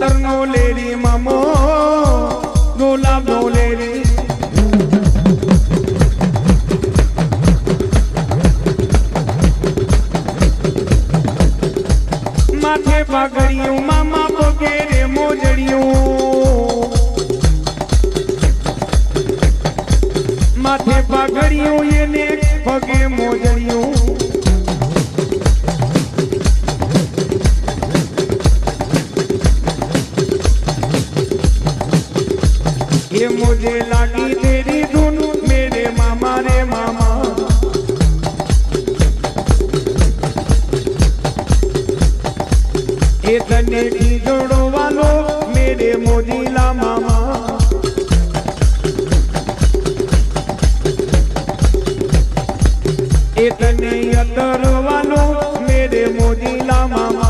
અતરનો Larry મામો ગુલાબનો Larry માથે પાઘડિયું મામા પગેરે મોજડિયું માથે પાઘડિયું એને પગે મોજડિયું ये मुझे लगी तेरी धुन मेरे मामा रे मामा ये तने की जोड़ो वालो मेरे मोजीला मामा ये तने यतर वालो मेरे मोजीला मामा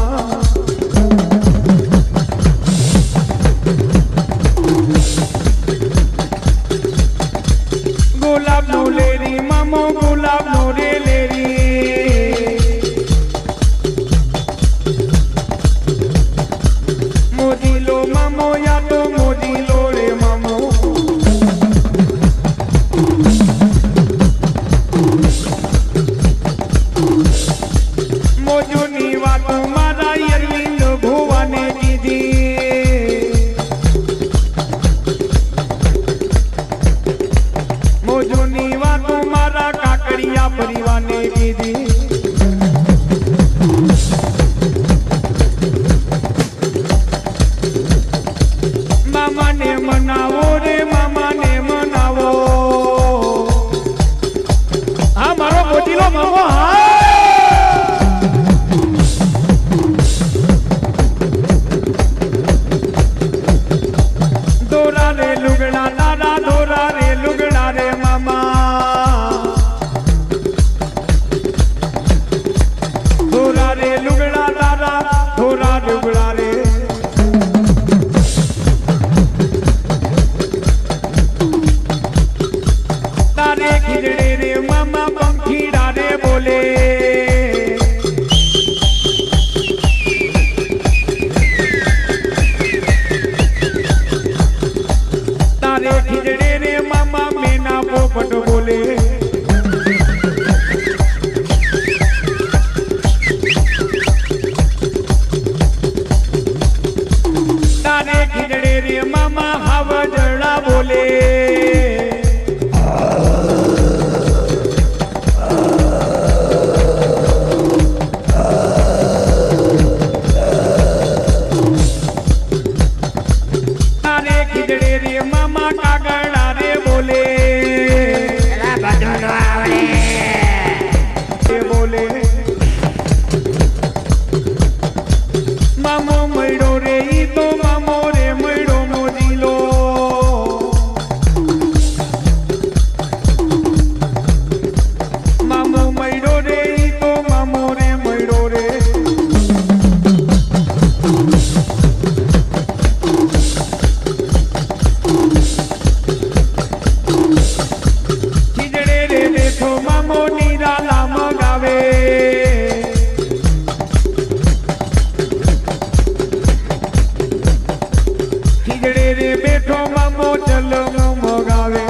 गुलाब नो लेरी मामो गुलाब नो रे लेरी मोजीलो मामो या तो मोजीलो रे मामो मोजोनी वातो मारा अरविंद भुवाने कीधी मोजोनी वातो मारा काकड़िया परिवार ने कीधी मामा ने मनावो रे मामा ने मनावो हाँ मारो मोजीलो मामो हाँ दोरा रे लुगड़ा दादा दोरा रे लुगड़ा रे मामा दोरा रे लुगड़ा दादा दोरा लुगड़ा रे तारे खिजड़े रे मामा पंखीड़ा रे बोले तारे खिजड़े रे मामा मेना पोपट बोले तारे खिजड़े रे मामा हवजड़ा बोले तारे खिजड़े रे मामा कागड़ा रे बोले बोले मामो मैडो रे ई तो मामो रे मैडो मोजीलो मामो मैडो रे ई तो मामो रे मैडो रे खिजड़े रे देखो मामो निराला मगावे खिजड़े रे बैठो मामो चलो मगावे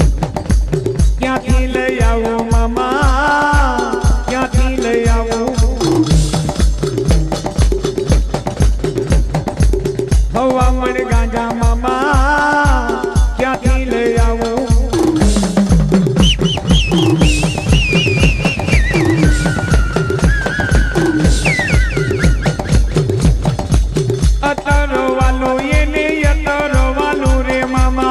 क्या थी ले आओ मामा क्या थी ले आओ हवा मन गांजा मामा क्या थी ले आओ अतरो वालो ये ने अतरो वालो रे मामा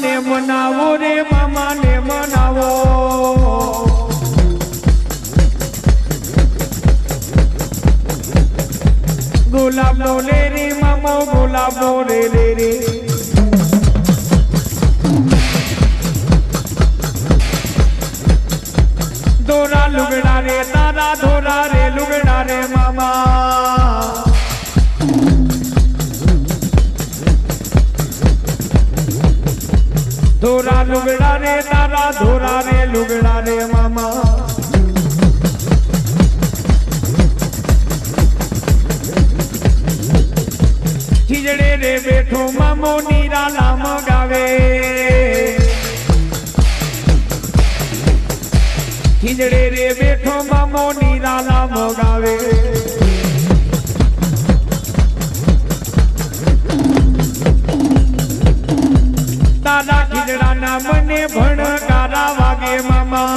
ને મનાવો રે મામા ને મનાવો ગુલાબ નો લેરી મામો ગુલાબ નો રે લેરી ધોરા લુગડા રે તારા ધોરા રે લુગડા રે મામા ધોરા લુગડા રે તારા ધોરા રે લુગડા રે મામા ખીજડે રે બેઠો મામો નિરાલા મગાવે ખીજડે રે બેઠો મામો નિરાલા મગાવે તારા ખીજડાના મને ભણકારા વાગે મામા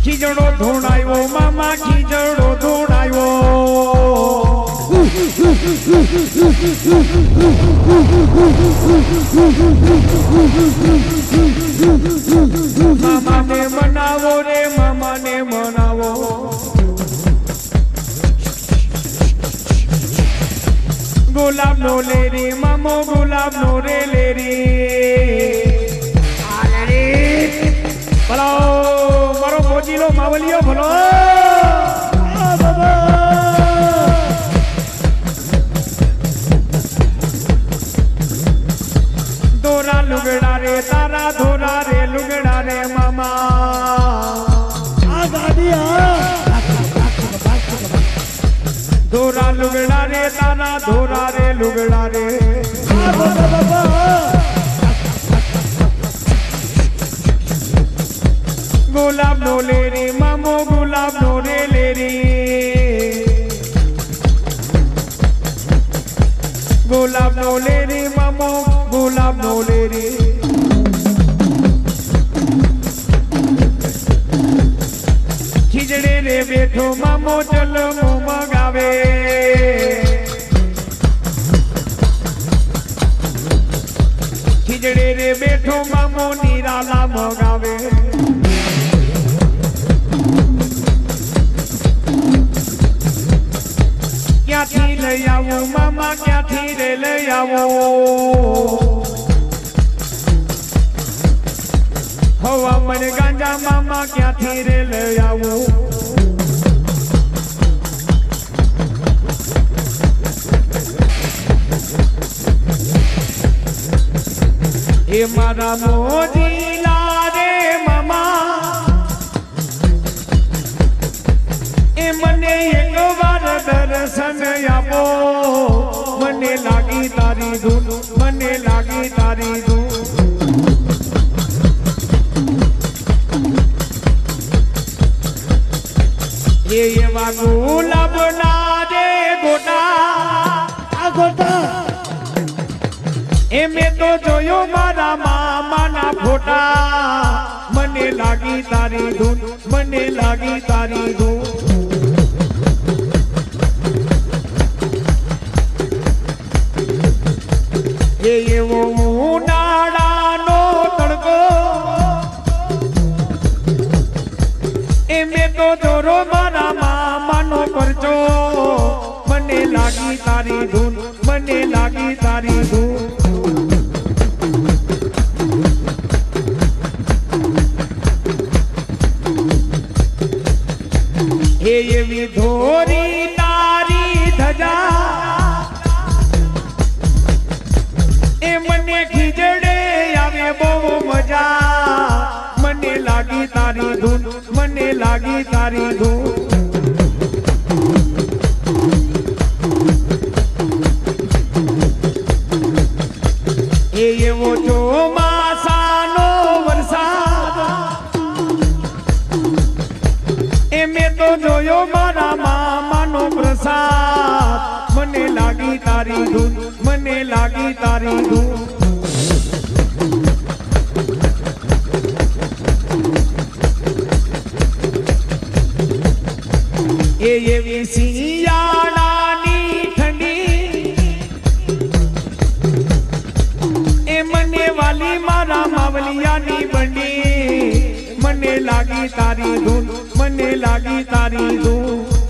ખીજડો ધોણાયો મામા ખીજડો ધોણાયો મામા ને મનાવો રે મામા ને મનાવો ગુલાબ નો લેરી મામો ગુલાબ નો રે લેરી ભલો મારો મોજીલો માવલિયો ભલો ધોરા લુગડા રે તારા ધોરા રે લુગડા રે મામા આ ગાડી ધોરા લુગડા રે તારા ધોરા રે લુગડા રે ગુલાબ નો લેરી મામો ગુલાબ નો રે લેરી ગુલાબ નો લેરી મામો ગુલાબ નો લેરી ખીજડે રે બેઠો મામો જલમો મગાવે ખીજડે રે બેઠો મામો નિરાલા મગાવે ક્યાંથી લઈ આવું મામા ક્યાંથી રે લઈ આવો હવા મને ગાંજા મામા ક્યાંથી રે લઈ આવું એ મારા મોજીલા રે મામા એ મને એક વાર દર્શન આપો મને લાગી તારી ધૂન મને લાગી તારી ધૂન એવા ગુલાબ ના રે ગોટા એ મેં તો જોયો મારા મામાના ફોટા મને લાગી તારી ધૂન મને લાગી તારી ધૂન એવો ઉનાળાનો તડકો એ મેં તો જોરો મારા મામાનો પરચો મને લાગી તારી ધૂન મને લાગી તારી ધૂન એવી ધોરી તારી ધજા એ મને ખીજડે આવે બહુ મજા મને લાગી તારી ધૂન મને લાગી તારી ધૂન એવો ચોમાસાનો વરસાદ એ મેં તો જોયો મારા મામાનો પ્રસાદ મને લાગી તારી ધૂન મને લાગી તારી ધૂન એ એવી શિયાળાની ઠંડી એ મને વાલી મારા માવલિયાની બંડી મને લાગી તારી ધૂન મને લાગી તારી ધૂન